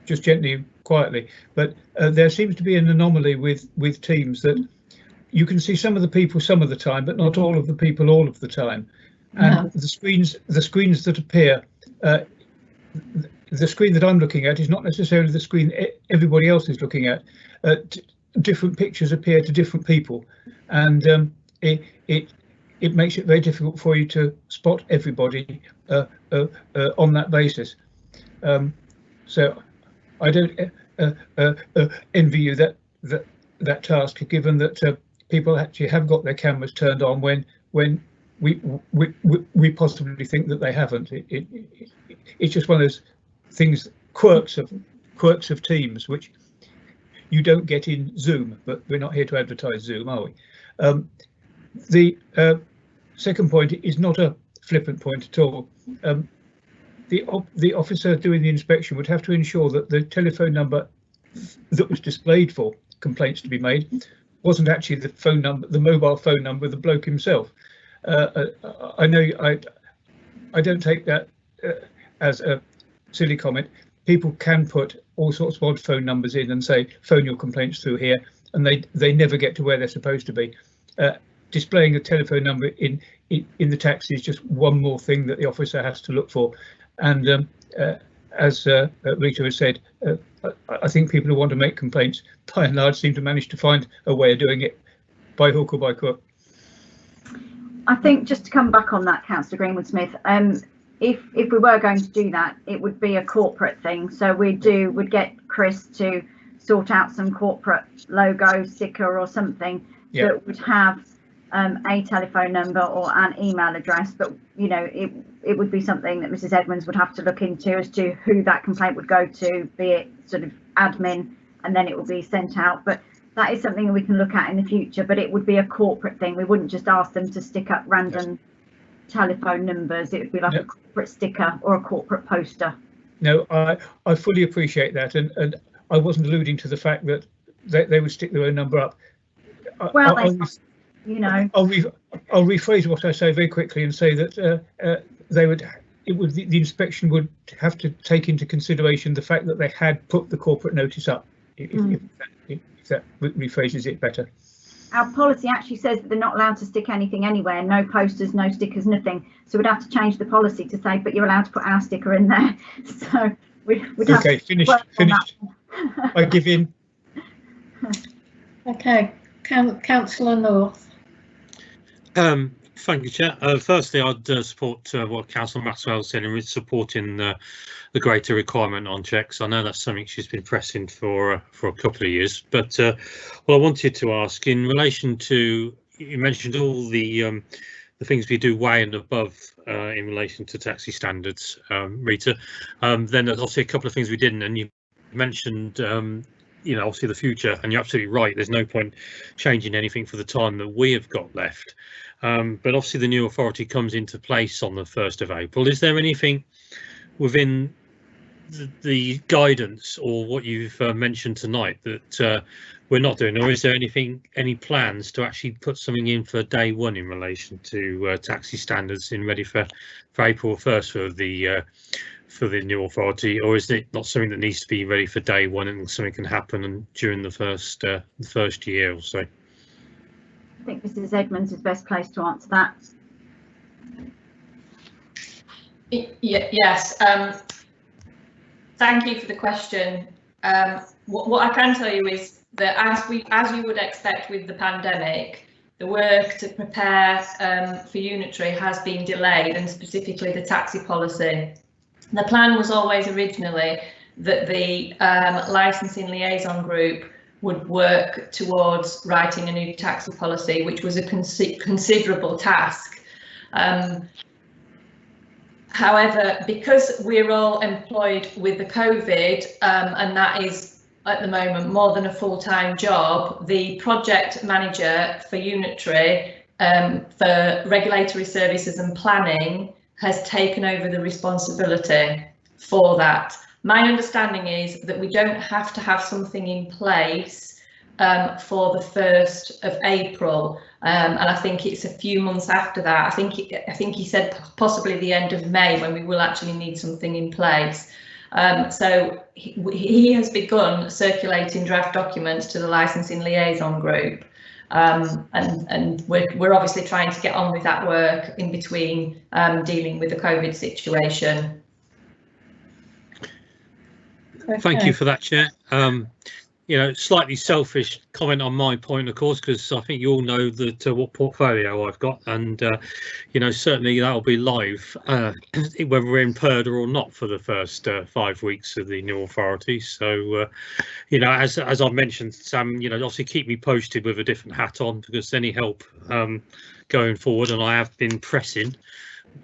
just gently, quietly, but there seems to be an anomaly with Teams that you can see some of the people some of the time, but not all of the people all of the time. And the screens that appear, the screen that I'm looking at is not necessarily the screen everybody else is looking at. Different pictures appear to different people, and it makes it very difficult for you to spot everybody on that basis. So I don't envy you that task, given that people actually have got their cameras turned on when we possibly think that they haven't. It's just one of those things, quirks of Teams, which you don't get in Zoom, but we're not here to advertise Zoom, are we? The second point is not a flippant point at all. The officer doing the inspection would have to ensure that the telephone number that was displayed for complaints to be made wasn't actually the phone number, the mobile phone number of the bloke himself. I know I don't take that as a silly comment. People can put all sorts of odd phone numbers in and say phone your complaints through here, and they never get to where they're supposed to be. Displaying a telephone number in the taxi is just one more thing that the officer has to look for. And as Rita has said, I think people who want to make complaints by and large seem to manage to find a way of doing it by hook or by crook. I think just to come back on that, Councillor Greenwood-Smith, if we were going to do that, it would be a corporate thing. So we'd get Chris to sort out some corporate logo, sticker or something that would have a telephone number or an email address. But you know, it would be something that Mrs. Edmonds would have to look into as to who that complaint would go to, be it sort of admin, and then it will be sent out. But that is something that we can look at in the future, but it would be a corporate thing. We wouldn't just ask them to stick up random telephone numbers. It would be like a corporate sticker or a corporate poster. No, I fully appreciate that, and I wasn't alluding to the fact that they would stick their own number up. Well, you know, I'll rephrase what I say very quickly and say that the inspection would have to take into consideration the fact that they had put the corporate notice up. If that rephrases it better. Our policy actually says that they're not allowed to stick anything anywhere, no posters, no stickers, nothing. So we'd have to change the policy to say, but you're allowed to put our sticker in there. So we'd have to finished. I give in. Okay, Councillor North. Thank you, Chair. Firstly, I'd support what Councillor Maxwell said in supporting the greater requirement on checks. I know that's something she's been pressing for a couple of years. But what I wanted to ask in relation to, you mentioned all the things we do way and above in relation to taxi standards, Rita. Then obviously a couple of things we didn't, and you mentioned obviously the future, and you're absolutely right. There's no point changing anything for the time that we have got left. But obviously the new authority comes into place on the 1st of April. Is there anything within the guidance or what you've mentioned tonight that we're not doing, or is there any plans to actually put something in for day one in relation to taxi standards in ready for April 1st for the new authority, or is it not something that needs to be ready for day one and something can happen during the first year or so? I think Mrs. Edmonds is best placed to answer that. Yes. Thank you for the question. What I can tell you is that as you would expect with the pandemic, the work to prepare for unitary has been delayed, and specifically the taxi policy. The plan was always originally that the licensing liaison group would work towards writing a new taxi policy, which was a considerable task. However, because we're all employed with the COVID, and that is at the moment more than a full-time job, the project manager for unitary for regulatory services and planning has taken over the responsibility for that. My understanding is that we don't have to have something in place for the 1st of April, and I think it's a few months after that. I think he said possibly the end of May when we will actually need something in place. So he has begun circulating draft documents to the licensing liaison group, and we're obviously trying to get on with that work in between dealing with the COVID situation. Okay. Thank you for that, Chair. Slightly selfish comment on my point, of course, because I think you all know that what portfolio I've got, and certainly that'll be live whether we're in PERDA or not for the first 5 weeks of the new authority. So as I've mentioned, Sam, obviously keep me posted with a different hat on, because any help going forward, and I have been pressing,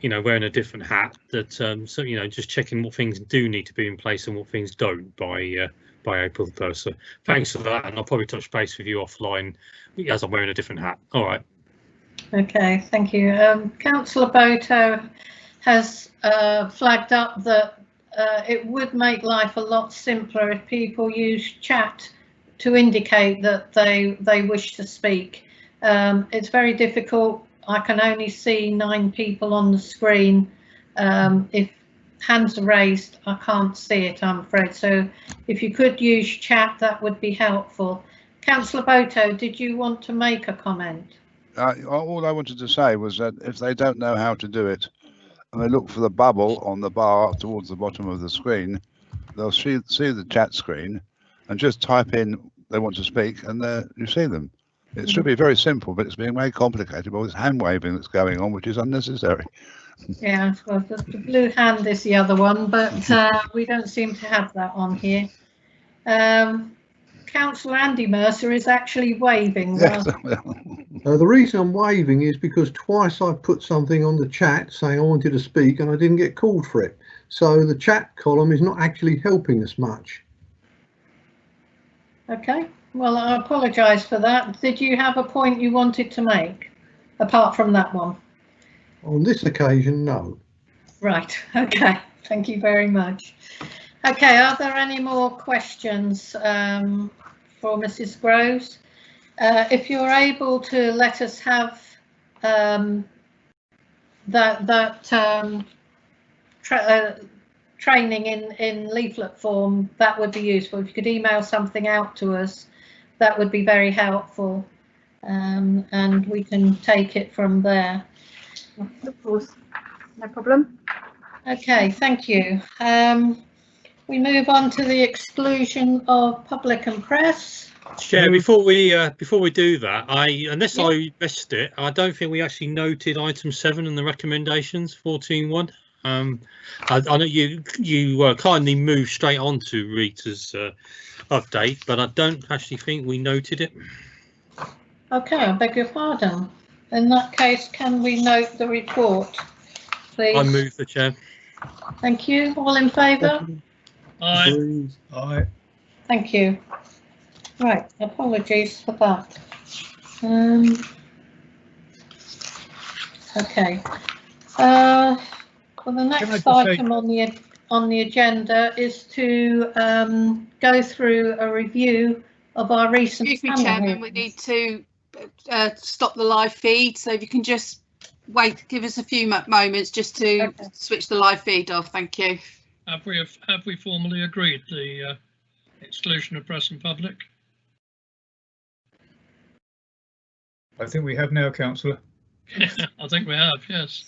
wearing a different hat, that so just checking what things do need to be in place and what things don't by April 1st. So thanks for that, and I'll probably touch base with you offline as I'm wearing a different hat. All right. Okay, thank you. Councillor Boto has flagged up that it would make life a lot simpler if people use chat to indicate that they wish to speak. It's very difficult. I can only see 9 people on the screen. If hands are raised, I can't see it, I'm afraid. So if you could use chat, that would be helpful. Councillor Boto, did you want to make a comment? All I wanted to say was that if they don't know how to do it, and they look for the bubble on the bar towards the bottom of the screen, they'll see the chat screen and just type in they want to speak, and you see them. It should be very simple, but it's being very complicated by this hand waving that's going on, which is unnecessary. Yeah, well, the blue hand is the other one, but we don't seem to have that on here. Councillor Andy Mercer is actually waving. Yes. The reason I'm waving is because twice I put something on the chat saying I wanted to speak and I didn't get called for it. So the chat column is not actually helping us much. Okay, well, I apologise for that. Did you have a point you wanted to make, apart from that one? On this occasion, no. Right, okay, thank you very much. Okay, are there any more questions for Mrs. Groves? If you're able to let us have training in leaflet form, that would be useful. If you could email something out to us, that would be very helpful, and we can take it from there. Of course, no problem. Okay, thank you. We move on to the exclusion of public and press. Chair, before we do that, unless I missed it, I don't think we actually noted item 7 and the recommendations 14.1. I know you kindly moved straight on to Rita's update, but I don't actually think we noted it. Okay, I beg your pardon. In that case, can we note the report, please? I move the chair. Thank you. All in favour? Aye. Aye. Thank you. Right, apologies for that. Okay. Well, the next item on the agenda is to go through a review of our recent. Excuse me, Chairman, we need to stop the live feed. So if you can just wait, give us a few moments just to switch the live feed off. Thank you. Have we formally agreed the exclusion of press and public? I think we have now, Councillor. I think we have, yes.